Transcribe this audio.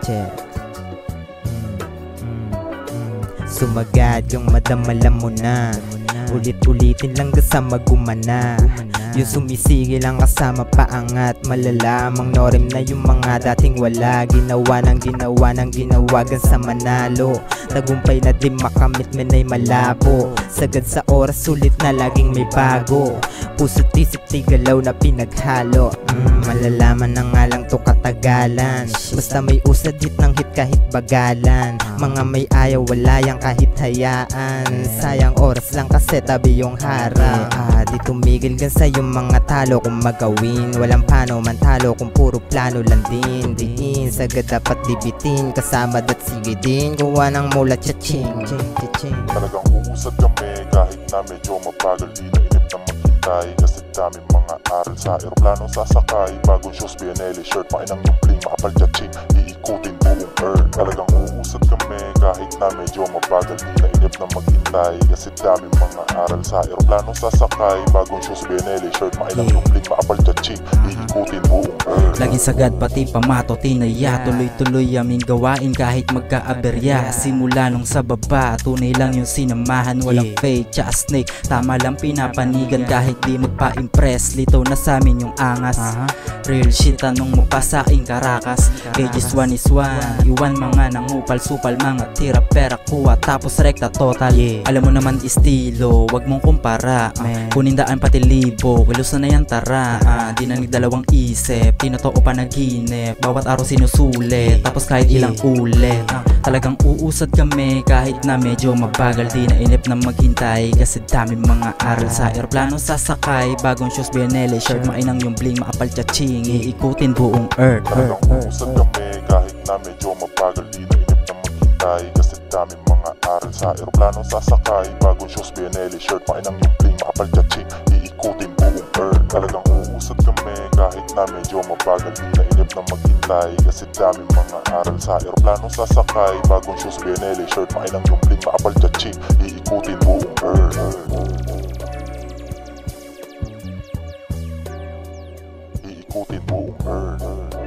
check. Sumagat yung madamalam mo na, ulit-ulitin lang kasama gumana. Yung sumisigil lang kasama paangat, malalamang norem na yung mga dating wala. Ginawa ng ginawagan sa manalo, tagumpay na di makamit men ay malabo. Sagad sa oras sulit na laging may bago, puso't isip di galaw na pinaghalo. Malalaman na nga lang to katagalan, basta may usad hit ng hit kahit bagalan. Mga may ayaw wala yang kahit hayaan, sayang oras lang kasi tabi yung harap. Di tumigil gan sa yung mga talo kung magawin, walang paano man talo kung puro plano lang din. Diin sagad dapat dibitin, kasama dat sige din, gawa ng mula cha-ching. Talagang uusad kami kahit na medyo mabagal, di na inip na maghintay kasi dami mga aral sa aeroplano sasakay. Bagong shoes, BNL shirt, mainang yung bling, makapal cha-ching, iikutin buong earth. Talagang uusad kami kahit na medyo mabagal, di na inip na maghintay kasi dami mga aral sa aeroplano sasakay. Bagong shoes, BNL shirt, mainang yung bling, makapal cha-ching, iikutin buong earth. Laging sagad pati pamato tinaya, tuloy-tuloy aming gawain kahit magkaaberya. Simula nung sa baba, tunay lang yung sinamahan, walang fake tsaka snake. Tama lang pinapanigan kahit di magpa-impress, lito na sa amin yung angas. Real shit, tanong mo pa sa aking Caracas. Pages 1 is 1, iwan mga nangupal-supal, mga tira pera kuha tapos rekta total. Alam mo naman estilo, wag mong kumpara, kunin daan pati libo, kilos na yan tara. Di na nagdalawang isip, tinotoo pa naginip, bawat araw sinusulit, tapos kahit ilang ulit. Talagang uusad kami kahit na medyo mabagal, di na inip na maghintay kasi dami mga aral sa aeroplano sasakay. Bagong shoes, BNL shirt, mainang yung bling, maapal cha-ching, iikutin buong earth. Talagang uusad kami kahit na medyo mabagal, di na inip na maghintay kasi dami mga aral sa aeroplano sasakay. Bagong shoes, BNL shirt, mainang yung bling, maapal cha-ching, iikutin buong earth. Talagang uusad kami kahit na medyo mabagal, di na inip na maghintay kasi dami mga aral sa aeroplano sasakay. Bagong shoes, BNL shirt, mainang yung bling, maapal cha-ching, iikutin buong earth. Iikutin buong earth.